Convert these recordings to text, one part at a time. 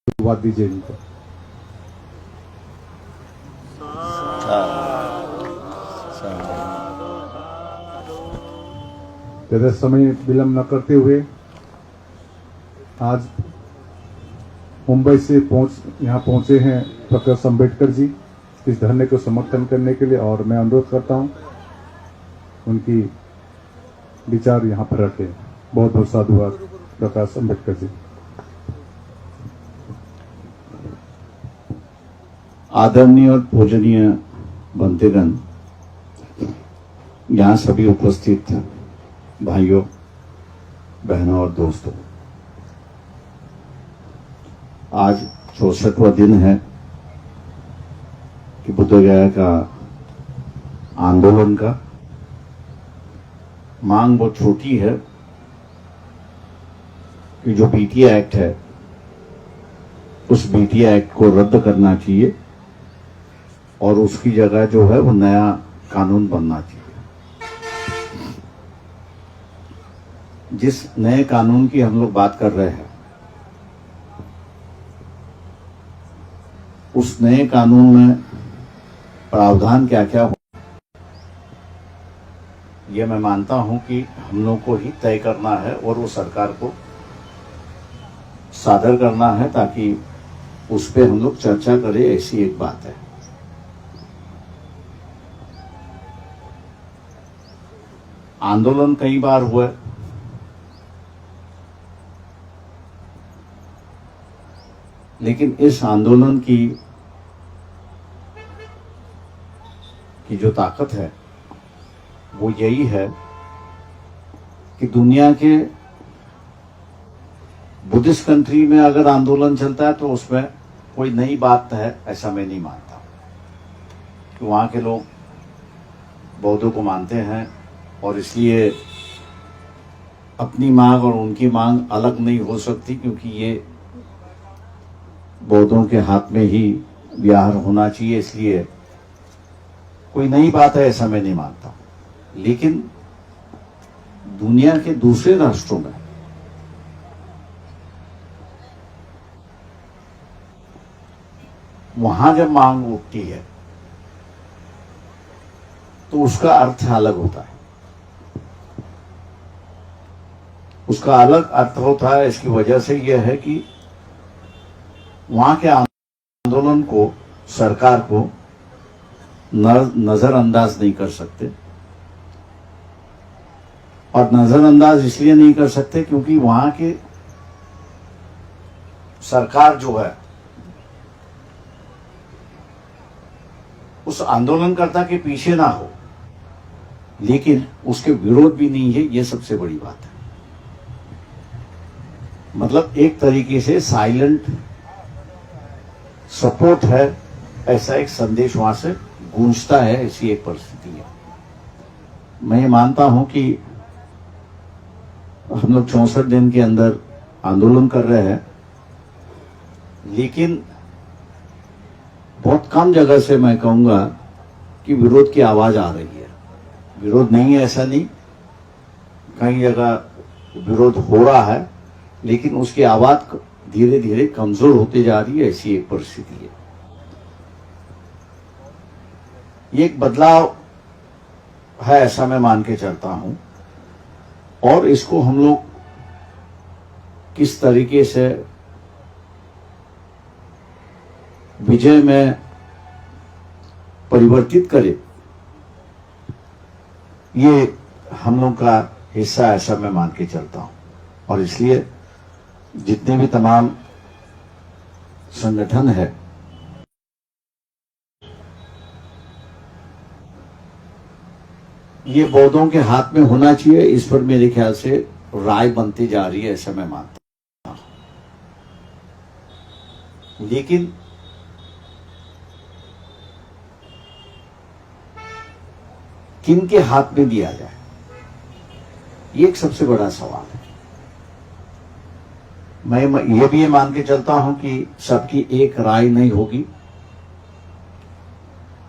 आशीर्वाद दीजिए इनको। ज्यादा समय विलंब न करते हुए आज मुंबई से यहाँ पहुंचे हैं प्रकाश अंबेडकर जी इस धरने को समर्थन करने के लिए, और मैं अनुरोध करता हूं उनकी विचार यहाँ पर रखें। बहुत बहुत साधुवाद प्रकाश अंबेडकर जी। आदरणीय और पूजनीय बंधुगण, यहाँ सभी उपस्थित भाइयों, बहनों और दोस्तों, आज 64वां दिन है कि बुद्ध गया का आंदोलन का। मांग बहुत छोटी है कि जो बीटीए एक्ट है उस बीटीए एक्ट को रद्द करना चाहिए और उसकी जगह जो है वो नया कानून बनना चाहिए। जिस नए कानून की हम लोग बात कर रहे हैं, उस नए कानून में प्रावधान क्या क्या हो, ये मैं मानता हूं कि हम लोग को ही तय करना है और वो सरकार को सादर करना है ताकि उस पर हम लोग चर्चा करें, ऐसी एक बात है। आंदोलन कई बार हुए, लेकिन इस आंदोलन की जो ताकत है वो यही है कि दुनिया के बुद्धिस्ट कंट्री में अगर आंदोलन चलता है तो उसमें कोई नई बात है, ऐसा मैं नहीं मानता। कि वहां के लोग बौद्धों को मानते हैं और इसलिए अपनी मांग और उनकी मांग अलग नहीं हो सकती, क्योंकि ये बौद्धों के हाथ में ही विहार होना चाहिए, इसलिए कोई नई बात है ऐसा मैं नहीं मानता। लेकिन दुनिया के दूसरे राष्ट्रों में वहां जब मांग उठती है तो उसका अर्थ अलग होता है, उसका अलग अर्थ होता है। इसकी वजह से यह है कि वहां के आंदोलन को सरकार को नजरअंदाज नहीं कर सकते, और नजरअंदाज इसलिए नहीं कर सकते क्योंकि वहां के सरकार जो है उस आंदोलनकर्ता के पीछे ना हो, लेकिन उसके विरोध भी नहीं है। ये सबसे बड़ी बात है। मतलब एक तरीके से साइलेंट सपोर्ट है, ऐसा एक संदेश वहां से गूंजता है, ऐसी एक परिस्थिति है। मैं ये मानता हूं कि हम लोग 64 दिन के अंदर आंदोलन कर रहे हैं, लेकिन बहुत कम जगह से मैं कहूंगा कि विरोध की आवाज आ रही है। विरोध नहीं है ऐसा नहीं, कई जगह विरोध हो रहा है, लेकिन उसकी आवाज धीरे धीरे कमजोर होती जा रही है, ऐसी एक परिस्थिति है। ये एक बदलाव है, ऐसा मैं मान के चलता हूं, और इसको हम लोग किस तरीके से विजय में परिवर्तित करें, ये हम लोग का हिस्सा, ऐसा मैं मान के चलता हूं। और इसलिए जितने भी तमाम संगठन है, ये बौद्धों के हाथ में होना चाहिए, इस पर मेरे ख्याल से राय बनती जा रही है, ऐसा मैं मानता हूं। लेकिन किन के हाथ में दिया जाए, ये एक सबसे बड़ा सवाल है। मैं ये भी मान के चलता हूं कि सबकी एक राय नहीं होगी,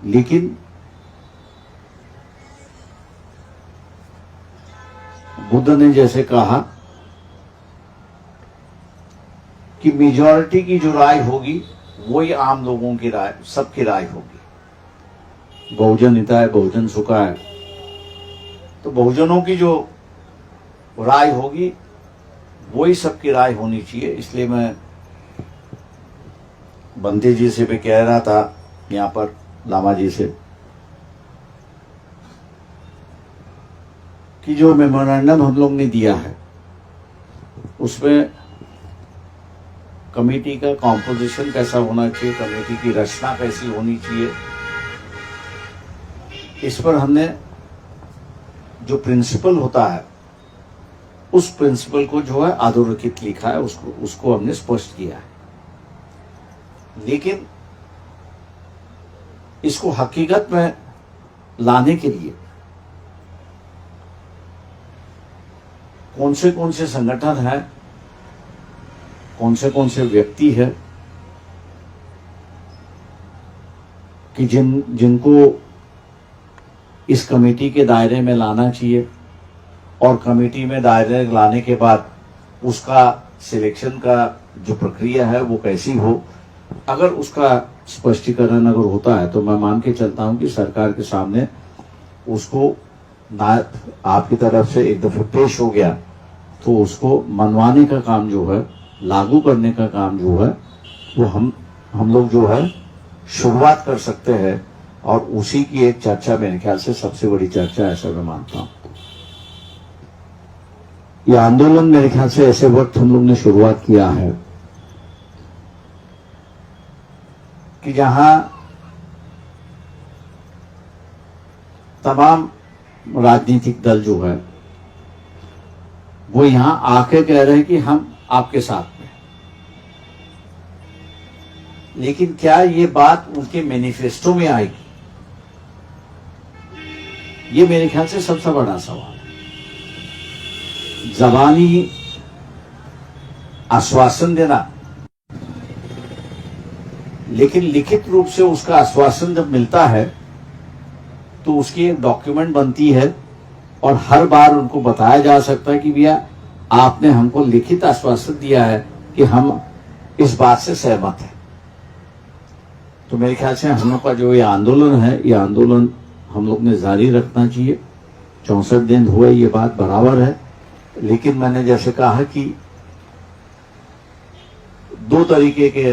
लेकिन बुद्ध ने जैसे कहा कि मेजॉरिटी की जो राय होगी वही आम लोगों की राय, सबकी राय होगी। बहुजन हिताय बहुजन सुखाय, तो बहुजनों की जो राय होगी वही सबकी राय होनी चाहिए। इसलिए मैं बंते जी से भी कह रहा था, यहाँ पर लामा जी से, कि जो मेमोरेंडम हम लोग ने दिया है उसमें कमेटी का कॉम्पोजिशन कैसा होना चाहिए, कमेटी की रचना कैसी होनी चाहिए, इस पर हमने जो प्रिंसिपल होता है उस प्रिंसिपल को जो है अधोरेखित लिखा है, उसको हमने स्पष्ट किया है। लेकिन इसको हकीकत में लाने के लिए कौन से संगठन हैं, कौन से व्यक्ति है कि जिनको इस कमेटी के दायरे में लाना चाहिए, और कमेटी में दायरे लाने के बाद उसका सिलेक्शन का जो प्रक्रिया है वो कैसी हो, अगर उसका स्पष्टीकरण अगर होता है तो मैं मान के चलता हूं कि सरकार के सामने उसको ना आपकी तरफ से एक दफे पेश हो गया तो उसको मनवाने का काम जो है, लागू करने का काम जो है, वो हम लोग जो है शुरुआत कर सकते हैं। और उसी की एक चर्चा मेरे ख्याल से सबसे बड़ी चर्चा, ऐसा मैं मानता हूं। ये आंदोलन मेरे ख्याल से ऐसे वक्त हम लोग ने शुरुआत किया है कि जहां तमाम राजनीतिक दल जो है वो यहां आके कह रहे हैं कि हम आपके साथ में। लेकिन क्या ये बात उनके मैनिफेस्टो में आएगी, ये मेरे ख्याल से सबसे बड़ा सवाल है। जबानी आश्वासन देना, लेकिन लिखित रूप से उसका आश्वासन जब मिलता है तो उसकी एक डॉक्यूमेंट बनती है और हर बार उनको बताया जा सकता है कि भैया आपने हमको लिखित आश्वासन दिया है कि हम इस बात से सहमत हैं। तो मेरे ख्याल से हम लोग का जो ये आंदोलन है, ये आंदोलन हम लोग ने जारी रखना चाहिए। 64 दिन हुए, ये बात बराबर है। लेकिन मैंने जैसे कहा कि दो तरीके के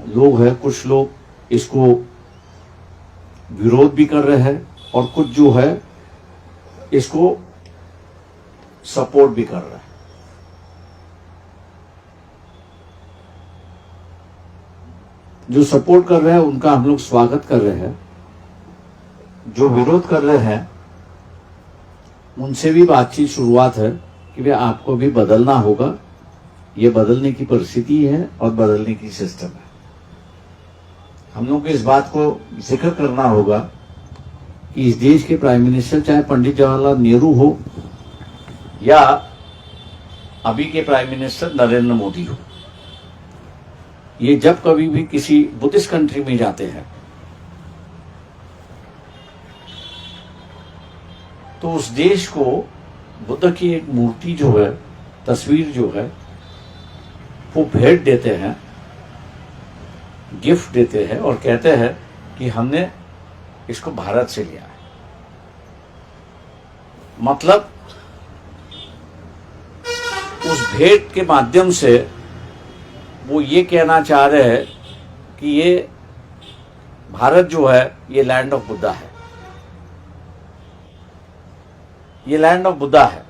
लोग हैं, कुछ लोग इसको विरोध भी कर रहे हैं और कुछ जो है इसको सपोर्ट भी कर रहे हैं। जो सपोर्ट कर रहे हैं उनका हम लोग स्वागत कर रहे हैं, जो विरोध कर रहे हैं उनसे भी बातचीत शुरुआत है कि भाई आपको भी बदलना होगा, ये बदलने की परिस्थिति है और बदलने की सिस्टम है। हम लोग को इस बात को जिक्र करना होगा कि इस देश के प्राइम मिनिस्टर चाहे पंडित जवाहरलाल नेहरू हो या अभी के प्राइम मिनिस्टर नरेंद्र मोदी हो, ये जब कभी भी किसी बुद्धिस्ट कंट्री में जाते हैं तो उस देश को बुद्ध की एक मूर्ति जो है, तस्वीर जो है, वो भेंट देते हैं, गिफ्ट देते हैं और कहते हैं कि हमने इसको भारत से लिया है। मतलब उस भेंट के माध्यम से वो ये कहना चाह रहे हैं कि ये भारत जो है ये लैंड ऑफ बुद्धा है, ये लैंड ऑफ बुद्धा है।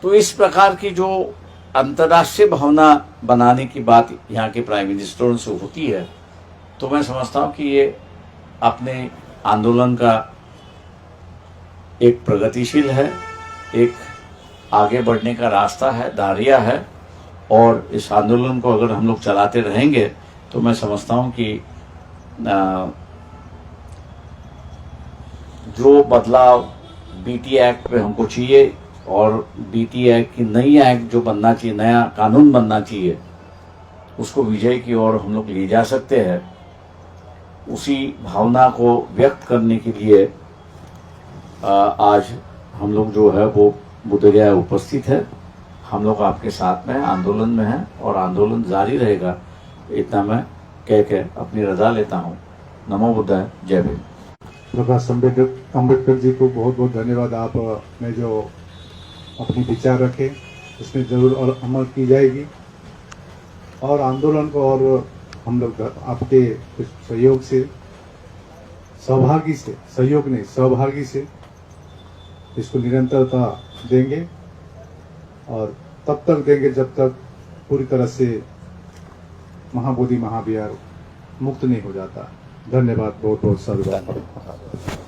तो इस प्रकार की जो अंतर्राष्ट्रीय भावना बनाने की बात यहाँ के प्राइम मिनिस्टरों से होती है, तो मैं समझता हूँ कि ये अपने आंदोलन का एक प्रगतिशील है, एक आगे बढ़ने का रास्ता है, दारिया है। और इस आंदोलन को अगर हम लोग चलाते रहेंगे तो मैं समझता हूँ कि जो बदलाव बीटी एक्ट पे हमको चाहिए और बीटी एक्ट की नई एक्ट जो बनना चाहिए, नया कानून बनना चाहिए, उसको विजय की ओर हम लोग ले जा सकते हैं। उसी भावना को व्यक्त करने के लिए आज हम लोग जो है वो बुद्धगया उपस्थित है, हम लोग आपके साथ में आंदोलन में हैं और आंदोलन जारी रहेगा। इतना मैं कह के अपनी रजा लेता हूँ। नमो बुद्धाय, जय भीम। प्रकाश अम्बेडकर जी को बहुत बहुत धन्यवाद। आपने जो अपनी विचार रखे उसमें जरूर और अमल की जाएगी और आंदोलन को और हम लोग आपके सहयोग से सहभागी से इसको निरंतरता देंगे और तब तक देंगे जब तक पूरी तरह से महाबोधि महाविहार मुक्त नहीं हो जाता। धन्यवाद, बहुत बहुत साधुवाद।